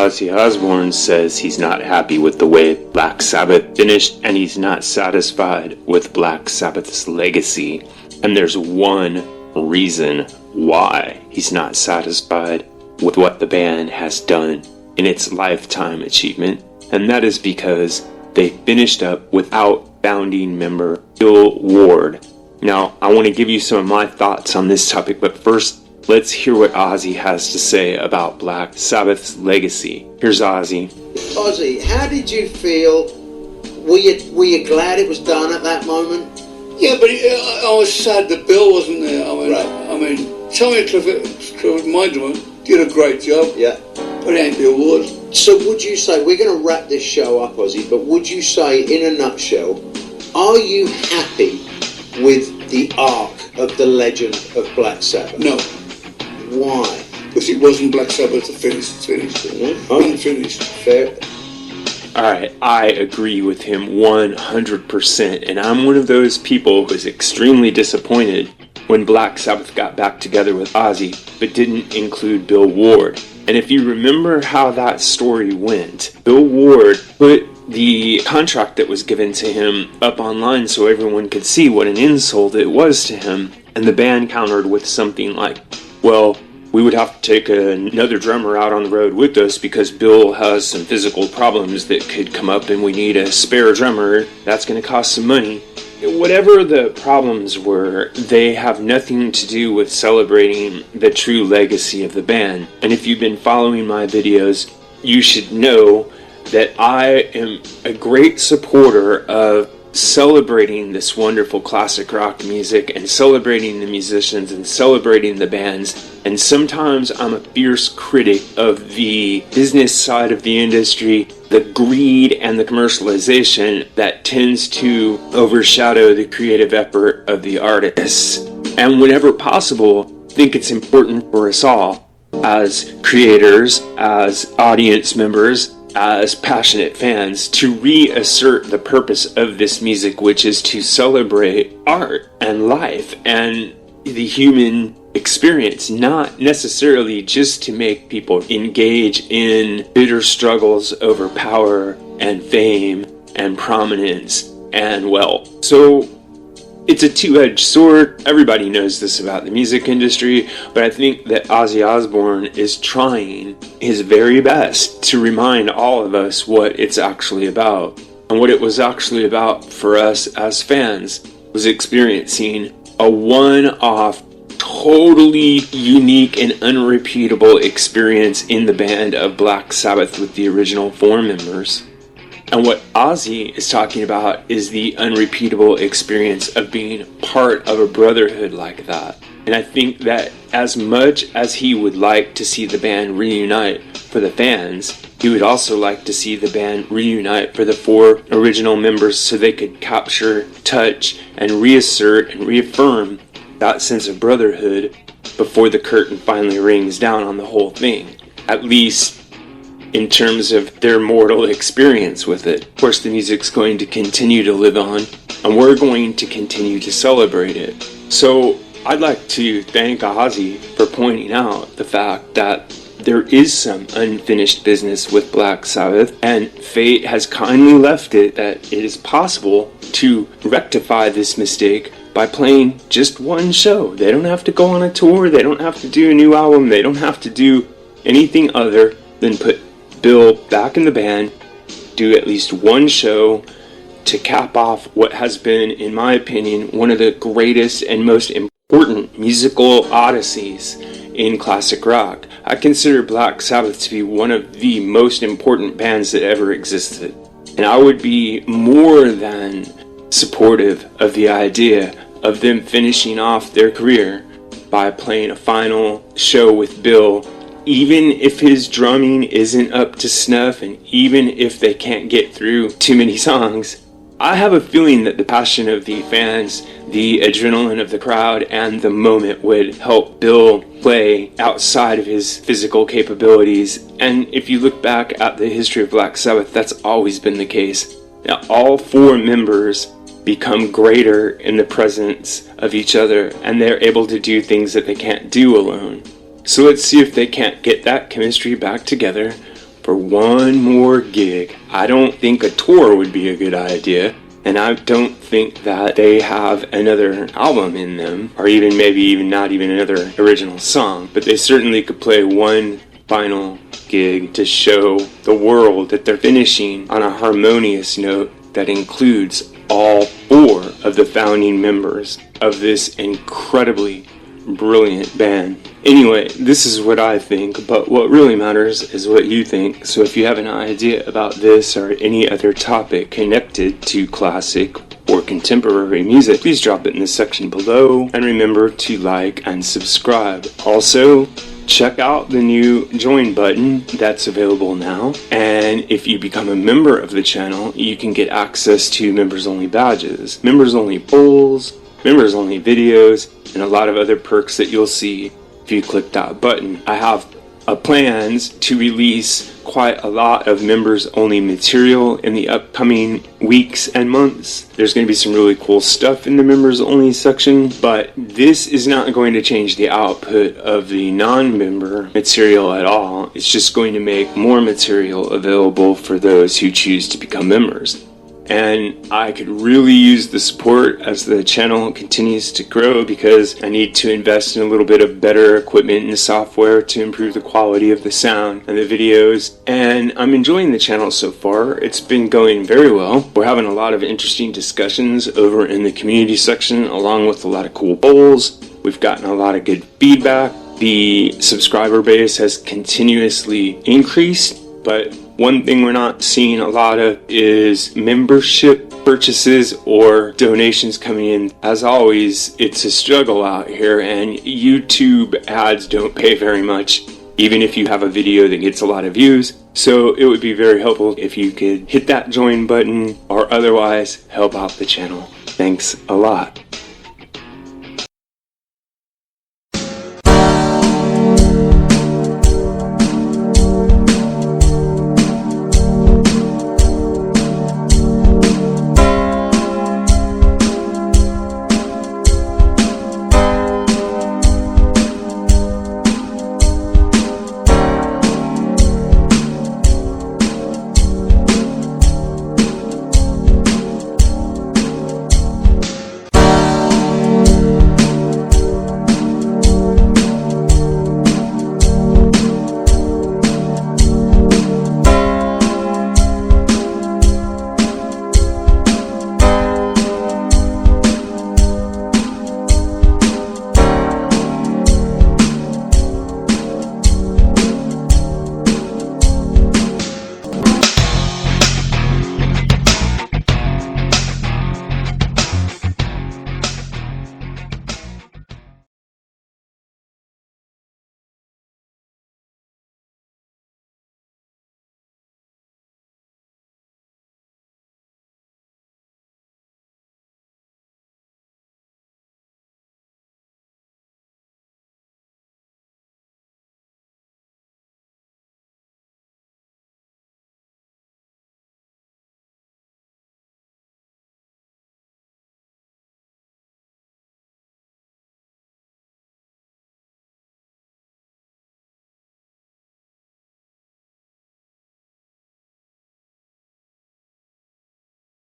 Ozzy Osbourne says he's not happy with the way Black Sabbath finished, and he's not satisfied with Black Sabbath's legacy. And there's one reason why he's not satisfied with what the band has done in its lifetime achievement, and that is because they finished up without founding member Bill Ward. Now, I want to give you some of my thoughts on this topic, but first, let's hear what Ozzy has to say about Black Sabbath's legacy. Here's Ozzy. Ozzy, how did you feel? Were you glad it was done at that moment? Yeah, but I was sad that Bill wasn't there. I mean, Tommy Clifford, my drummer, did a great job. Yeah. But it ain't Bill Ward. So would you say, we're going to wrap this show up, Ozzy, but would you say, in a nutshell, are you happy with the arc of the legend of Black Sabbath? No. Why? Because it wasn't Black Sabbath to finish. Unfinished. Fair. Alright, I agree with him 100%, and I'm one of those people who was extremely disappointed when Black Sabbath got back together with Ozzy, but didn't include Bill Ward. And if you remember how that story went, Bill Ward put the contract that was given to him up online so everyone could see what an insult it was to him, and the band countered with something like, well, we would have to take another drummer out on the road with us because Bill has some physical problems that could come up and we need a spare drummer. That's going to cost some money. Whatever the problems were, they have nothing to do with celebrating the true legacy of the band. And if you've been following my videos, you should know that I am a great supporter of celebrating this wonderful classic rock music and celebrating the musicians and celebrating the bands. And sometimes I'm a fierce critic of the business side of the industry, the greed and the commercialization that tends to overshadow the creative effort of the artists. And whenever possible, I think it's important for us all, as creators, as audience members, as passionate fans, to reassert the purpose of this music, which is to celebrate art and life and the human experience, not necessarily just to make people engage in bitter struggles over power and fame and prominence and wealth. So it's a two-edged sword. Everybody knows this about the music industry, but I think that Ozzy Osbourne is trying his very best to remind all of us what it's actually about. And what it was actually about for us as fans was experiencing a one-off, totally unique and unrepeatable experience in the band of Black Sabbath with the original four members. And what Ozzy is talking about is the unrepeatable experience of being part of a brotherhood like that. And I think that as much as he would like to see the band reunite for the fans, he would also like to see the band reunite for the four original members so they could capture, touch, and reassert and reaffirm that sense of brotherhood before the curtain finally rings down on the whole thing. At least in terms of their mortal experience with it. Of course, the music's going to continue to live on, and we're going to continue to celebrate it. So I'd like to thank Ozzy for pointing out the fact that there is some unfinished business with Black Sabbath, and fate has kindly left it that it is possible to rectify this mistake by playing just one show. They don't have to go on a tour, they don't have to do a new album, they don't have to do anything other than put Bill back in the band, do at least one show to cap off what has been, in my opinion, one of the greatest and most important musical odysseys in classic rock. I consider Black Sabbath to be one of the most important bands that ever existed. And I would be more than supportive of the idea of them finishing off their career by playing a final show with Bill, even if his drumming isn't up to snuff and even if they can't get through too many songs. I have a feeling that the passion of the fans, the adrenaline of the crowd, and the moment would help Bill play outside of his physical capabilities. And if you look back at the history of Black Sabbath, that's always been the case. Now, all four members become greater in the presence of each other, and they're able to do things that they can't do alone. So let's see if they can't get that chemistry back together for one more gig. I don't think a tour would be a good idea, and I don't think that they have another album in them, or maybe not even another original song, but they certainly could play one final gig to show the world that they're finishing on a harmonious note that includes all 4 of the founding members of this incredibly brilliant band. Anyway, this is what I think, but what really matters is what you think. So if you have an idea about this or any other topic connected to classic or contemporary music, please drop it in the section below, and remember to like and subscribe. Also, check out the new join button that's available now, and if you become a member of the channel, you can get access to members only badges, members only polls, members only videos, and a lot of other perks that you'll see if you click that button. I have plans to release quite a lot of members only material in the upcoming weeks and months. There's going to be some really cool stuff in the members only section, but this is not going to change the output of the non-member material at all. It's just going to make more material available for those who choose to become members. And I could really use the support as the channel continues to grow, because I need to invest in a little bit of better equipment and software to improve the quality of the sound and the videos. And I'm enjoying the channel so far. It's been going very well. We're having a lot of interesting discussions over in the community section, along with a lot of cool polls. We've gotten a lot of good feedback. The subscriber base has continuously increased, but one thing we're not seeing a lot of is membership purchases or donations coming in. As always, it's a struggle out here, and YouTube ads don't pay very much, even if you have a video that gets a lot of views. So it would be very helpful if you could hit that join button or otherwise help out the channel. Thanks a lot.